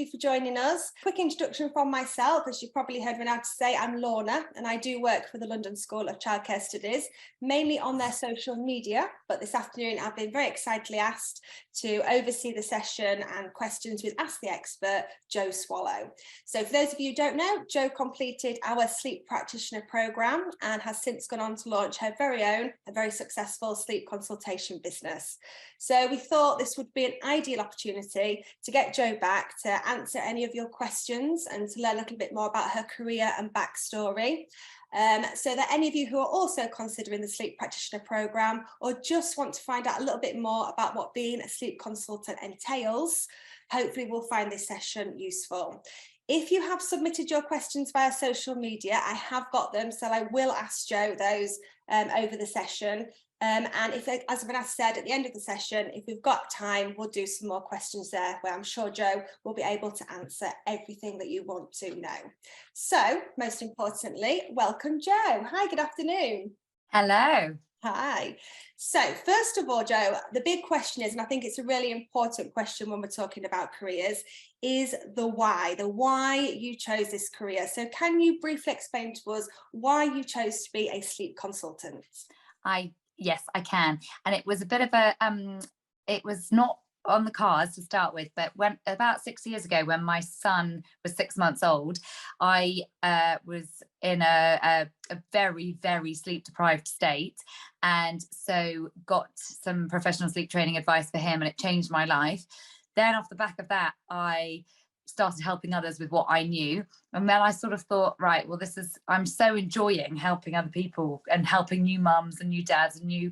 you for joining us. Quick introduction from myself. As you probably heard me now to say, I'm Lorna, and I do work for the London School of Childcare Studies, mainly on their social media. But this afternoon, I've been very excitedly asked to oversee the session and questions with Ask the Expert, Jo Swallow. So for those of you who don't know, Jo completed our sleep practitioner program and has since gone on to launch her very own, a very successful sleep consultation business. So we thought this would be an ideal opportunity to get Jo back to answer any of your questions and to learn a little bit more about her career and backstory. So that any of you who are also considering the sleep practitioner program or just want to find out a little bit more about what being a sleep consultant entails, hopefully will find this session useful. If you have submitted your questions via social media, I have got them, so I will ask Jo those over the session. And if, as Vanessa said, at the end of the session, if we've got time, we'll do some more questions there where I'm sure Jo will be able to answer everything that you want to know. So, most importantly, welcome Jo. Hi, good afternoon. Hello. Hi. So first of all, Jo, the big question is, and I think it's a really important question when we're talking about careers, is the why you chose this career. So can you briefly explain to us why you chose to be a sleep consultant? Yes, I can. And it was a bit of a, it was not on the cards to start with, but when about 6 years ago, when my son was 6 months old, I was in a very, very sleep deprived state, and so got some professional sleep training advice for him, and it changed my life. Then off the back of that, I started helping others with what I knew. And then I sort of thought, right, well, I'm so enjoying helping other people and helping new mums and new dads and new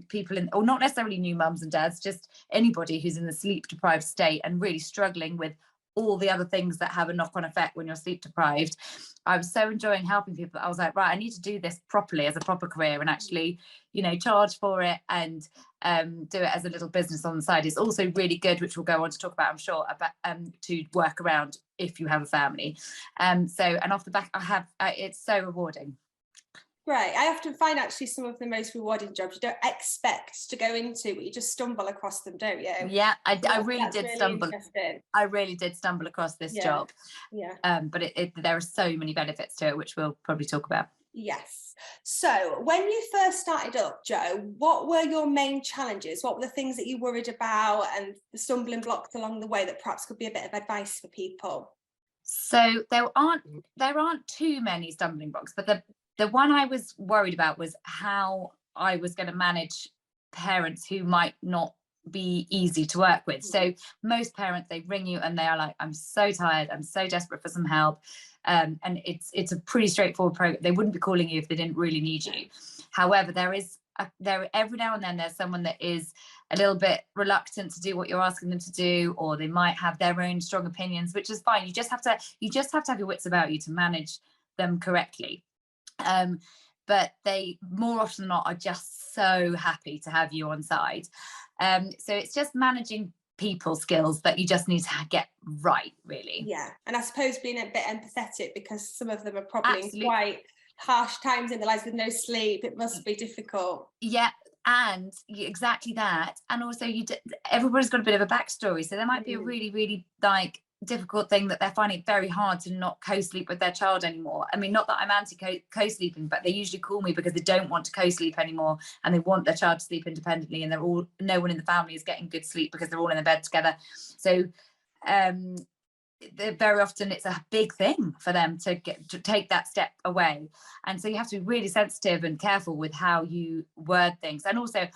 people or not necessarily new mums and dads, just anybody who's in the sleep deprived state and really struggling with all the other things that have a knock-on effect when you're sleep deprived. I was so enjoying helping people. I was like, right, I need to do this properly as a proper career and actually, charge for it and do it as a little business on the side. It's also really good, which we'll go on to talk about, I'm sure, about to work around if you have a family. And off the back, it's so rewarding. Right. I often find actually some of the most rewarding jobs you don't expect to go into, but you just stumble across them, don't you? Yeah, I really did stumble. I really did stumble across this job. Yeah. But there are so many benefits to it, which we'll probably talk about. Yes. So when you first started up, Jo, what were your main challenges? What were the things that you worried about and the stumbling blocks along the way that perhaps could be a bit of advice for people? So there aren't too many stumbling blocks, but the one I was worried about was how I was going to manage parents who might not be easy to work with. So most parents, they ring you and they are like, I'm so tired, I'm so desperate for some help. And it's a pretty straightforward program. They wouldn't be calling you if they didn't really need you. However, there every now and then there's someone that is a little bit reluctant to do what you're asking them to do, or they might have their own strong opinions, which is fine. You just have to have your wits about you to manage them correctly. But they more often than not are just so happy to have you on side. So it's just managing people skills that you just need to get right, really. Yeah, and I suppose being a bit empathetic, because some of them are probably Absolutely. in quite harsh times in their lives with no sleep. It must be difficult. Yeah, and exactly that. And also, everybody's got a bit of a backstory, so there might be a really, really difficult thing that they're finding it very hard to not co-sleep with their child anymore. I mean, not that I'm anti co-sleeping, but they usually call me because they don't want to co-sleep anymore and they want their child to sleep independently, and no one in the family is getting good sleep because they're all in the bed together. So very often it's a big thing for them to take that step away, and so you have to be really sensitive and careful with how you word things. And also,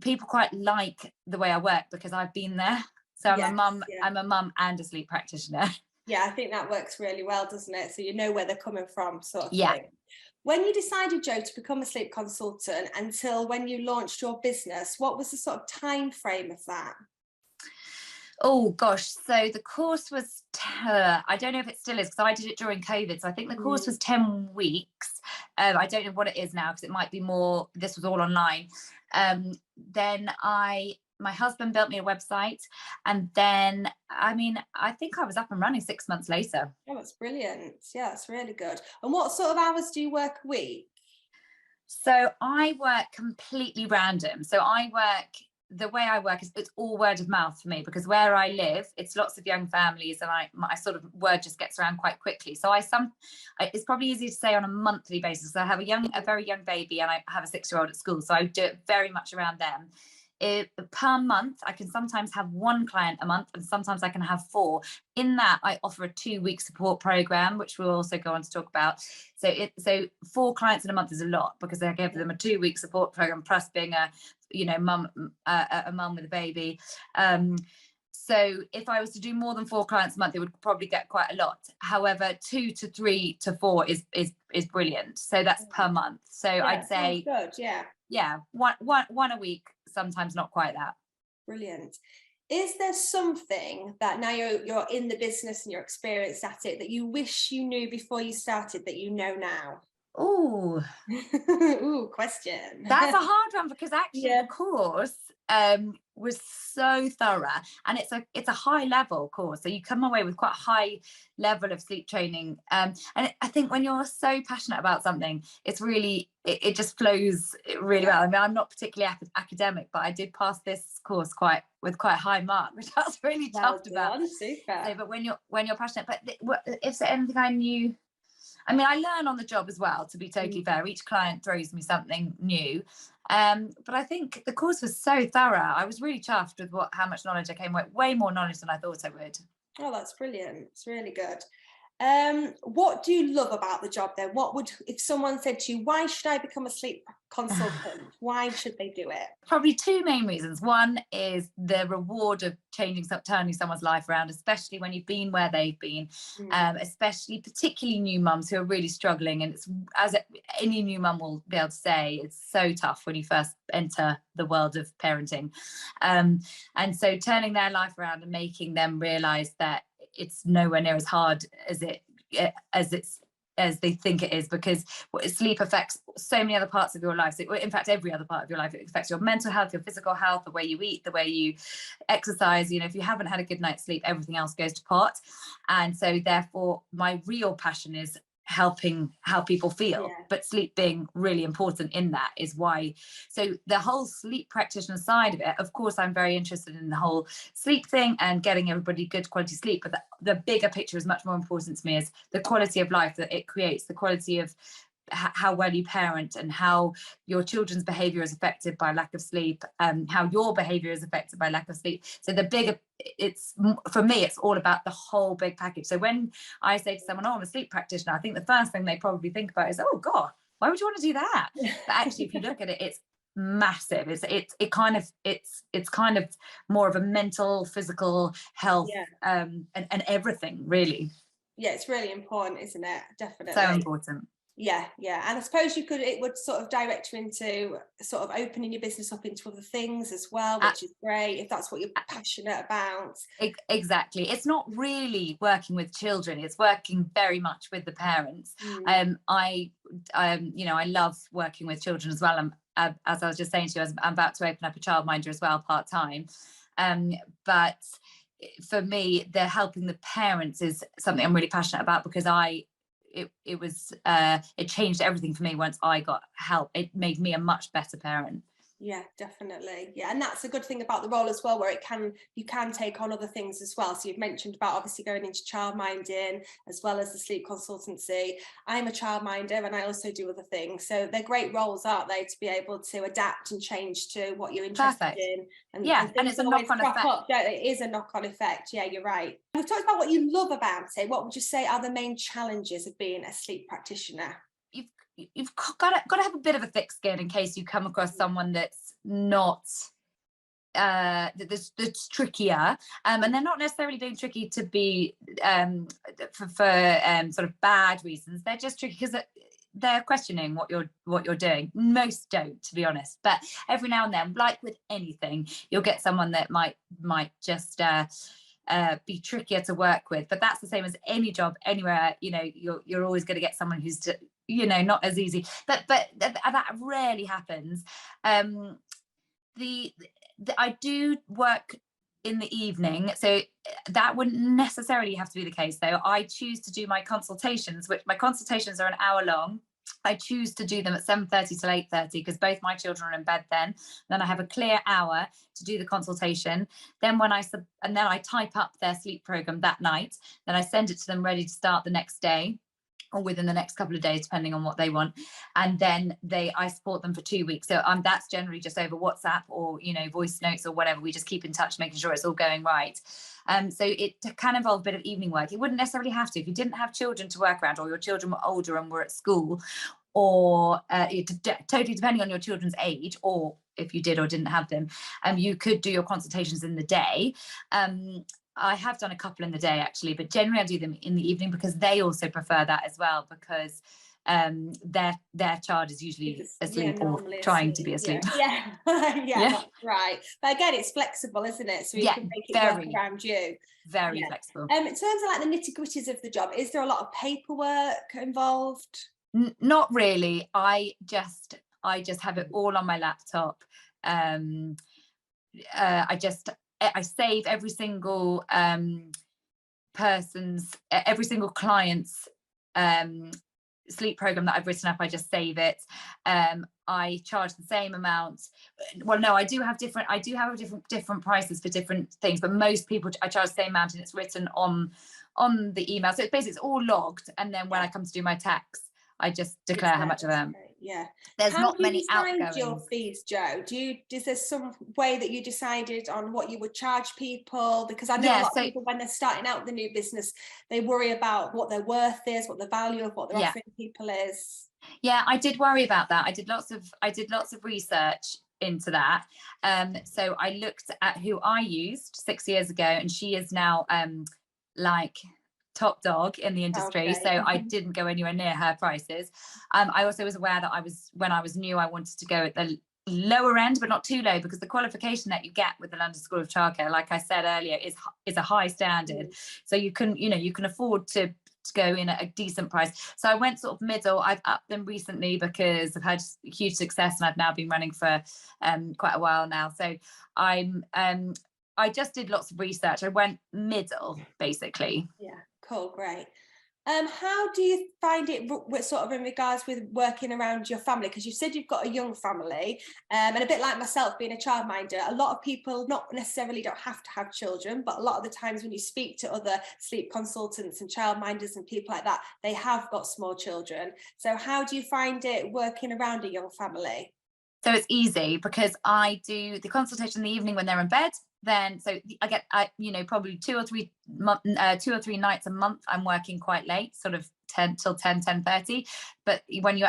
people quite like the way I work because I've been there. So I'm a mum and a sleep practitioner. Yeah, I think that works really well, doesn't it? So you know where they're coming from, sort of thing. When you decided, Jo, to become a sleep consultant until when you launched your business, what was the sort of time frame of that? Oh gosh, so the course was I don't know if it still is, because I did it during COVID, so I think the course was 10 weeks. I don't know what it is now, because it might be more. This was all online. Then my husband built me a website, and then I think I was up and running 6 months later. Oh, that's brilliant. Yeah, that's really good. And what sort of hours do you work a week? So I work completely random. So I work the way I work is it's all word of mouth for me, because where I live, it's lots of young families, and I sort of word just gets around quite quickly. So it's probably easy to say on a monthly basis. I have a very young baby, and I have a 6-year-old at school, so I do it very much around them. Per month, I can sometimes have 1 client a month, and sometimes I can have 4. In that, I offer a 2-week support program, which we'll also go on to talk about. So 4 clients in a month is a lot, because I give them a 2-week support program plus being a mum with a baby. So if I was to do more than 4 clients a month, it would probably get quite a lot. However, 2 to 3 to 4 is brilliant. So that's per month. So yeah, I'd say good, one a week, sometimes not quite that. Brilliant. Is there something that now you're in the business and you're experienced at it that you wish you knew before you started that you know now? Ooh, question. That's a hard one, because actually the course was so thorough, and it's a high level course, so you come away with quite a high level of sleep training, and I think when you're so passionate about something, it's really it just flows really well. I mean, I'm not particularly academic, but I did pass this course with quite a high mark, which I was really chuffed about. Super. So, but when you're passionate, but if there's anything I knew, I mean, I learn on the job as well, to be totally fair. Each client throws me something new. But I think the course was so thorough. I was really chuffed with how much knowledge I came with, way more knowledge than I thought I would. Oh, that's brilliant. It's really good. What do you love about the job then? If someone said to you, why should I become a sleep consultant? Why should they do it? Probably 2 main reasons. One is the reward of turning someone's life around, especially when you've been where they've been, particularly new mums who are really struggling. And it's, as any new mum will be able to say, it's so tough when you first enter the world of parenting. And so turning their life around and making them realise that it's nowhere near as hard as they think it is, because sleep affects so many other parts of your life. So, in fact, every other part of your life. It affects your mental health, your physical health, the way you eat, the way you exercise. If you haven't had a good night's sleep, everything else goes to pot. And so therefore my real passion is helping how people feel, but sleep being really important in that is why. So the whole sleep practitioner side of it, of course, I'm very interested in the whole sleep thing and getting everybody good quality sleep, but the bigger picture is much more important to me, is the quality of life that it creates, the quality of how well you parent, and how your children's behavior is affected by lack of sleep, how your behavior is affected by lack of sleep. So for me, it's all about the whole big package. So when I say to someone, I'm a sleep practitioner, I think the first thing they probably think about is, oh God, why would you want to do that? But actually, if you look at it, it's massive. It's kind of more of a mental, physical health, and everything, really. Yeah, it's really important, isn't it? Definitely. So important. Yeah. And I suppose it would sort of direct you into sort of opening your business up into other things as well, which is great if that's what you're passionate about. Exactly. It's not really working with children, it's working very much with the parents. I love working with children as well. As I was just saying to you, I'm about to open up a childminder as well, part-time. But for me, the helping the parents is something I'm really passionate about, because it changed everything for me once I got help. It made me a much better parent. Yeah, definitely. Yeah, and that's a good thing about the role as well, where you can take on other things as well. So you've mentioned about obviously going into childminding as well as the sleep consultancy. I'm a childminder and I also do other things. So they're great roles, aren't they, to be able to adapt and change to what you're interested in. And it's a knock-on effect. It is a knock-on effect. Yeah, you're right. We've talked about what you love about it. What would you say are the main challenges of being a sleep practitioner? You've got to have a bit of a thick skin in case you come across someone that's not that's trickier, and they're not necessarily being tricky to be for sort of bad reasons. They're just tricky because they're questioning what you're doing. Most don't, to be honest, but every now and then, like with anything, you'll get someone that might just be trickier to work with. But that's the same as any job anywhere. You're always going to get someone who's not as easy, but that rarely happens. I do work in the evening, so that wouldn't necessarily have to be the case, though. I choose to do my consultations, which my consultations are an hour long. I choose to do them at 7:30 till 8:30 because both my children are in bed then. Then I have a clear hour to do the consultation. Then then I type up their sleep program that night. Then I send it to them ready to start the next day, or within the next couple of days, depending on what they want. And then I support them for 2 weeks. So that's generally just over WhatsApp or, voice notes or whatever. We just keep in touch, making sure it's all going right. So it can involve a bit of evening work. It wouldn't necessarily have to. If you didn't have children to work around, or your children were older and were at school, or totally depending on your children's age, or if you did or didn't have them, you could do your consultations in the day. I have done a couple in the day actually, but generally I do them in the evening because they also prefer that as well, because their child is usually asleep or trying to be asleep. Yeah. That's right. But again, it's flexible, isn't it? So you can make it work around you. Very flexible. In terms of like the nitty-gritties of the job, is there a lot of paperwork involved? Not really. I just have it all on my laptop. I save every single every single client's sleep program that I've written up. I just save it. I charge the same amount. Well, no, I do have different prices for different things, but most people I charge the same amount, and it's written on the email. So it's all logged, and then when I come to do my tax, I just declare how much of them. Yeah. There's not many outgoings. How do you decide your fees, Jo? Is there some way that you decided on what you would charge people? Because I know a lot of people, when they're starting out the new business, they worry about what their worth is, what the value of what they're offering people is. Yeah, I did worry about that. I did lots of research into that. So I looked at who I used 6 years ago, and she is now like top dog in the industry. Okay. So I didn't go anywhere near her prices. I also was aware that when I was new, I wanted to go at the lower end, but not too low, because the qualification that you get with the London School of Childcare, like I said earlier, is a high standard. So you can afford to go in at a decent price. So I went sort of middle. I've upped them recently because I've had huge success, and I've now been running for quite a while now. So I just did lots of research. I went middle, basically. Yeah, cool, great. How do you find it sort of in regards with working around your family? Because you said you've got a young family, and a bit like myself being a childminder, a lot of people don't have to have children, but a lot of the times when you speak to other sleep consultants and childminders and people like that, they have got small children. So how do you find it working around a young family? So it's easy because I do the consultation in the evening when they're in bed. Then so I get probably 2 or 3 nights a month I'm working quite late, sort of 10 till 10:30. But when you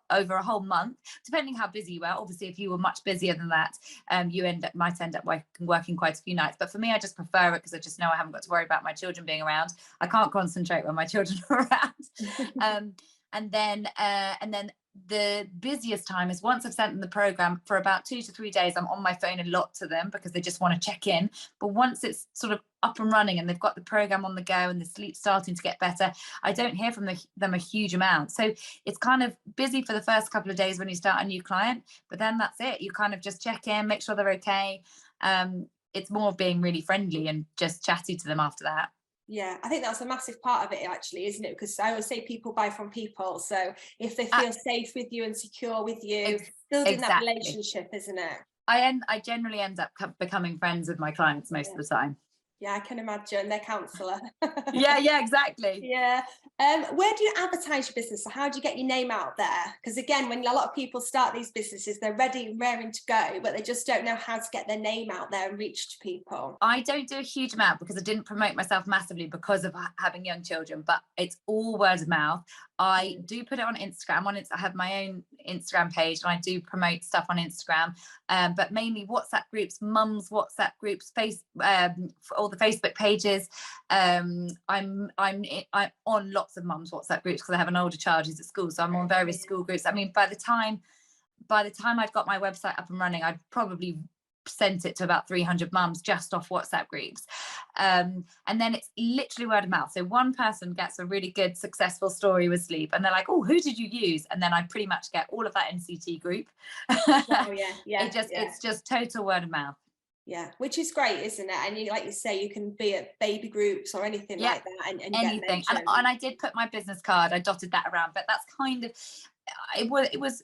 over a whole month, depending how busy you are, obviously if you were much busier than that, you might end up working quite a few nights. But for me, I just prefer it because I just know I haven't got to worry about my children being around. I can't concentrate when my children are around. And then the busiest time is once I've sent them the program. For about 2 to 3 days, I'm on my phone a lot to them because they just want to check in. But once it's sort of up and running and they've got the program on the go and the sleep starting to get better, I don't hear from them a huge amount. So it's kind of busy for the first couple of days when you start a new client, but then that's it. You kind of just check in, make sure they're okay. It's more of being really friendly and just chatty to them after that. Yeah, I think that's a massive part of it, actually, isn't it? Because I always say people buy from people. So if they feel safe with you and secure with you, building that relationship, isn't it? I generally end up becoming friends with my clients most of the time. Yeah, I can imagine. Their counsellor. Yeah, exactly. Yeah. Where do you advertise your business? So how do you get your name out there? Because again, when a lot of people start these businesses, they're ready and raring to go, but they just don't know how to get their name out there and reach to people. I don't do a huge amount because I didn't promote myself massively because of having young children, but it's all word of mouth. I do put it on Instagram. I have my own Instagram page, and I do promote stuff on Instagram, but mainly WhatsApp groups, mums WhatsApp groups, all the Facebook pages. I'm on lots of mums WhatsApp groups because I have an older child who's at school, so I'm on various school groups. I mean, by the time I'd got my website up and running, I'd probably sent it to about 300 mums just off WhatsApp groups, and then it's literally word of mouth. So one person gets a really good successful story with sleep and they're like, oh, who did you use? And then I pretty much get all of that NCT group. Oh, yeah. It's just total word of mouth. Yeah, which is great, isn't it? And you, like you say, you can be at baby groups or anything Yeah, like that, and get anything. And mentioned. I did put my business card, I dotted that around, but that's kind of, it was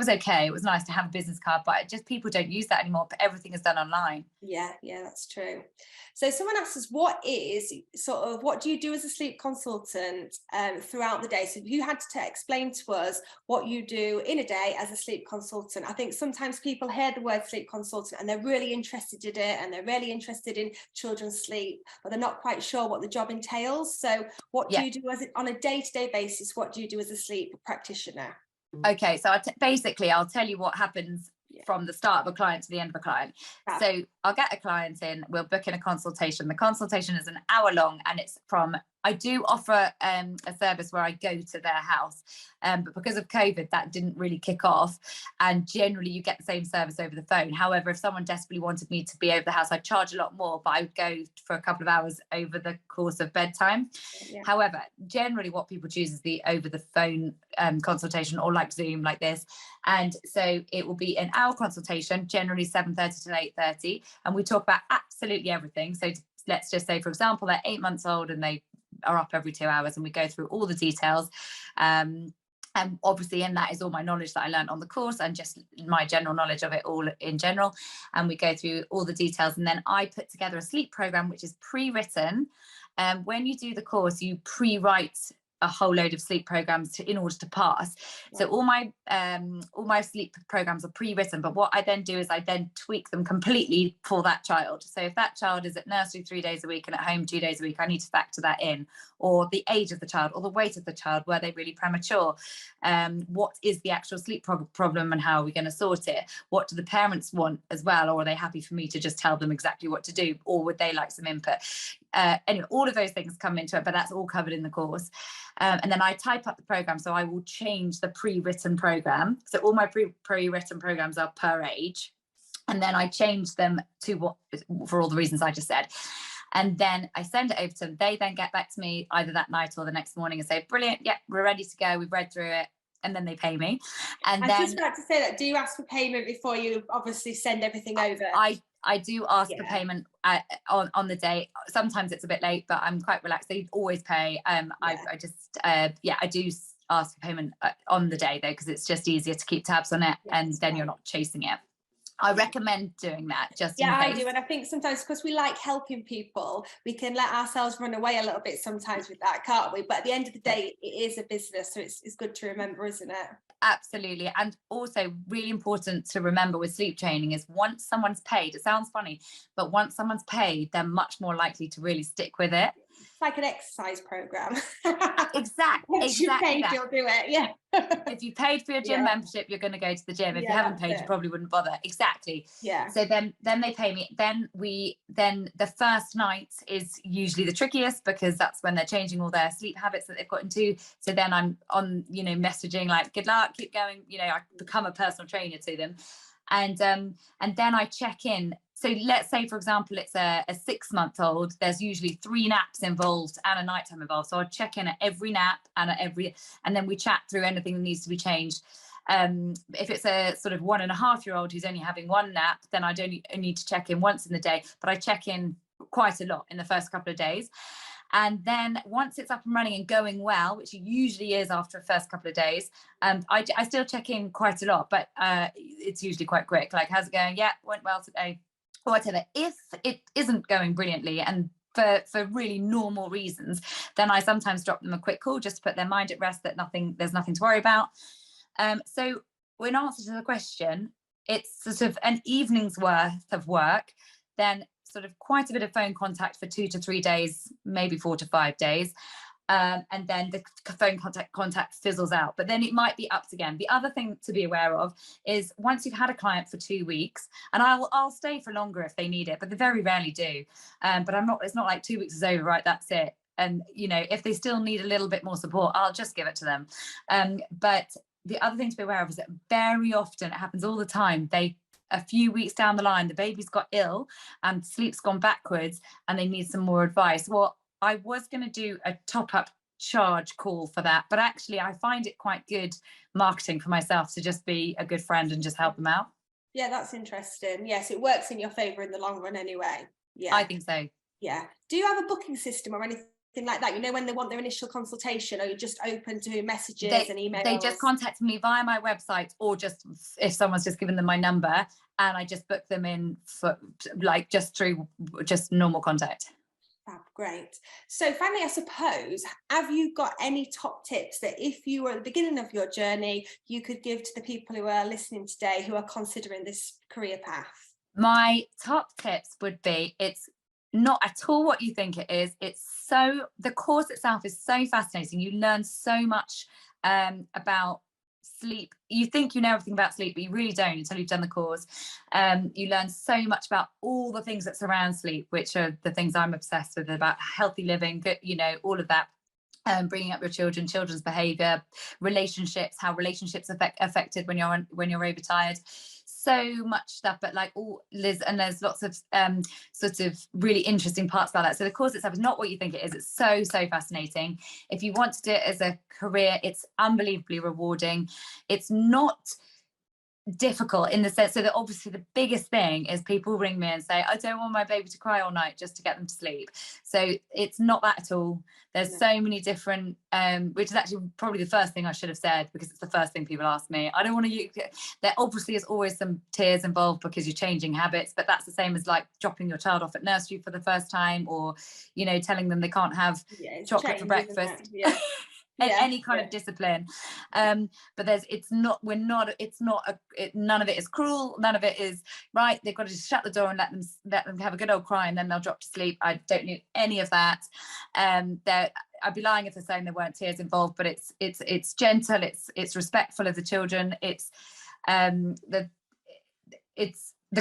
okay. It was nice to have a business card, but just people don't use that anymore. But everything is done online. Yeah, yeah, that's true. So someone asks us, what do you do as a sleep consultant throughout the day? So if you had to explain to us what you do in a day as a sleep consultant, I think sometimes people hear the word sleep consultant and they're really interested in it, and they're really interested in children's sleep, but they're not quite sure what the job entails. So what do Yeah. you do on a day-to-day basis? What do you do as a sleep practitioner? Okay, so basically I'll tell you what happens from the start of a client to the end of a client. So I'll get a client in, we'll book in a consultation. The consultation is an hour long, and it's I do offer a service where I go to their house, but because of COVID, that didn't really kick off. And generally, you get the same service over the phone. However, if someone desperately wanted me to be over the house, I'd charge a lot more, but I would go for a couple of hours over the course of bedtime. Yeah. However, generally, what people choose is the over the phone consultation, or like Zoom, like this. And so it will be an hour consultation, generally 7:30 to 8:30, and we talk about absolutely everything. So let's just say, for example, they're 8 months old and they are up every 2 hours, and we go through all the details. And obviously in that is all my knowledge that I learned on the course, and just my general knowledge of it all in general. And we go through all the details, and then I put together a sleep program which is pre-written. When you do the course, you pre-write a whole load of sleep programs in order to pass. So all my sleep programs are pre-written, but what I then do is I then tweak them completely for that child. So if that child is at nursery 3 days a week and at home 2 days a week, I need to factor that in, or the age of the child, or the weight of the child, were they really premature, what is the actual sleep problem and how are we going to sort it, what do the parents want as well, or are they happy for me to just tell them exactly what to do, or would they like some input? Anyway, all of those things come into it, but that's all covered in the course. And then I type up the program, so I will change the pre-written program. So all my pre-written programs are per age, and then I change them to for all the reasons I just said. And then I send it over to them. They then get back to me either that night or the next morning and say, brilliant, yeah, we're ready to go, we've read through it. And then they pay me. And I was just about to say that, do you ask for payment before you obviously send everything over? I do ask for payment on the day. Sometimes it's a bit late, but I'm quite relaxed. They always pay. I do ask for payment on the day though, because it's just easier to keep tabs on it, and then you're not chasing it. I recommend doing that just in case. I do. And I think sometimes, because we like helping people, we can let ourselves run away a little bit sometimes with that, can't we? But at the end of the day, it is a business. So it's good to remember, isn't it? Absolutely. And also really important to remember with sleep training is, once someone's paid, it sounds funny, but once someone's paid, they're much more likely to really stick with it. It's like an exercise program. Exactly. Once you're paid, you'll do it. Yeah. If you paid for your gym membership, you're going to go to the gym. If you haven't paid, you probably wouldn't bother. Exactly. Yeah. So then they pay me. Then the first night is usually the trickiest, because that's when they're changing all their sleep habits that they've got into. So then I'm on, messaging like, good luck, keep going. I become a personal trainer to them. And then I check in. So let's say, for example, it's a 6-month-old. There's usually 3 naps involved and a nighttime involved. So I check in at every nap and then we chat through anything that needs to be changed. If it's a sort of 1.5-year-old who's only having 1 nap, then I don't need to check in once in the day, but I check in quite a lot in the first couple of days. And then once it's up and running and going well, which it usually is after the first couple of days, I still check in quite a lot, but it's usually quite quick. Like, how's it going? Yeah, went well today. Or whatever. If it isn't going brilliantly, and for really normal reasons, then I sometimes drop them a quick call just to put their mind at rest that there's nothing to worry about. So in answer to the question, it's sort of an evening's worth of work, then sort of quite a bit of phone contact for 2 to 3 days, maybe 4 to 5 days. And then the phone contact fizzles out, but then it might be upped again. The other thing to be aware of is, once you've had a client for 2 weeks, and I'll stay for longer if they need it, but they very rarely do. But it's not like 2 weeks is over, right? That's it. And if they still need a little bit more support, I'll just give it to them. But the other thing to be aware of is that very often, it happens all the time, a few weeks down the line, the baby's got ill and sleep's gone backwards and they need some more advice. Well, I was going to do a top-up charge call for that, but actually I find it quite good marketing for myself to just be a good friend and just help them out. Yeah, that's interesting. Yes, it works in your favour in the long run anyway. Yeah. I think so. Yeah. Do you have a booking system or anything like that? You know, when they want their initial consultation, or you're just open to messages and emails? They just contacted me via my website, or just if someone's just given them my number, and I just book them in for like just through just normal contact. Fab, great. So finally, I suppose, have you got any top tips that if you were at the beginning of your journey, you could give to the people who are listening today who are considering this career path? My top tips would be, it's not at all what you think it is. The course itself is so fascinating. You learn so much about sleep. You think you know everything about sleep, but you really don't until you've done the course. You learn so much about all the things that surround sleep, which are the things I'm obsessed with, about healthy living, good, you know, all of that. Bringing up your children's behavior, relationships, how relationships affected when you're overtired. So much stuff, but like all Liz, and there's lots of sort of really interesting parts about that. So the course itself is not what you think it is. It's so fascinating. If you want to do it as a career, it's unbelievably rewarding. It's not difficult in the sense, so that obviously the biggest thing is people ring me and say, I don't want my baby to cry all night just to get them to sleep. So it's not that at all. There's so many different which is actually probably the first thing I should have said, because it's the first thing people ask me. I don't want to, there obviously is always some tears involved because you're changing habits, but that's the same as like dropping your child off at nursery for the first time, or, you know, telling them they can't have chocolate for breakfast. Any kind of discipline, but none of it is cruel, none of it is right. They've got to just shut the door and let them have a good old cry, and then they'll drop to sleep. I don't need any of that. I'd be lying if they're saying there weren't tears involved, but it's gentle, it's respectful of the children. The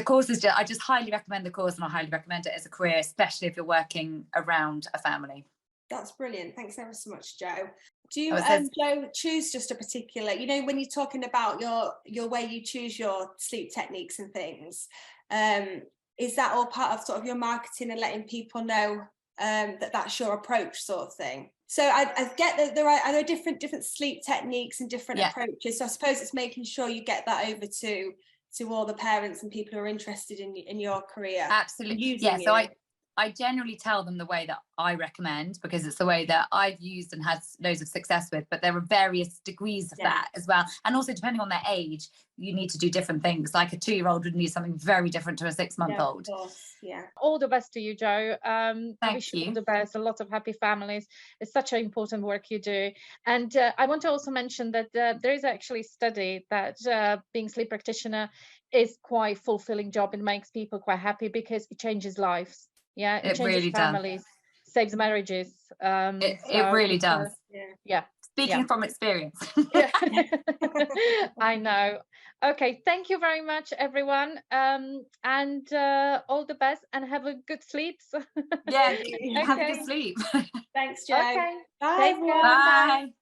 course is I just highly recommend the course, and I highly recommend it as a career, especially if you're working around a family. That's brilliant. Thanks ever so much, Jo. Do you, Jo, choose just a particular, you know, when you're talking about your way you choose your sleep techniques and things, is that all part of sort of your marketing and letting people know that that's your approach, sort of thing? So I get that there are different sleep techniques and different approaches. So I suppose it's making sure you get that over to all the parents and people who are interested in your career. Absolutely. Yeah. So I generally tell them the way that I recommend, because it's the way that I've used and had loads of success with, but there are various degrees of that as well. And also depending on their age, you need to do different things. Like a 2-year-old would need something very different to a 6-month-old. All the best to you, Jo. Thank I wish you all the best, a lot of happy families. It's such an important work you do. And I want to also mention that there is actually a study that being sleep practitioner is quite a fulfilling job. It makes people quite happy because it changes lives. Yeah, it changes really families, saves marriages. It really does. Speaking from experience. I know. Okay, thank you very much, everyone. And all the best, and have a good sleep. Have a good sleep. Thanks, Jo. Okay. Bye. Bye.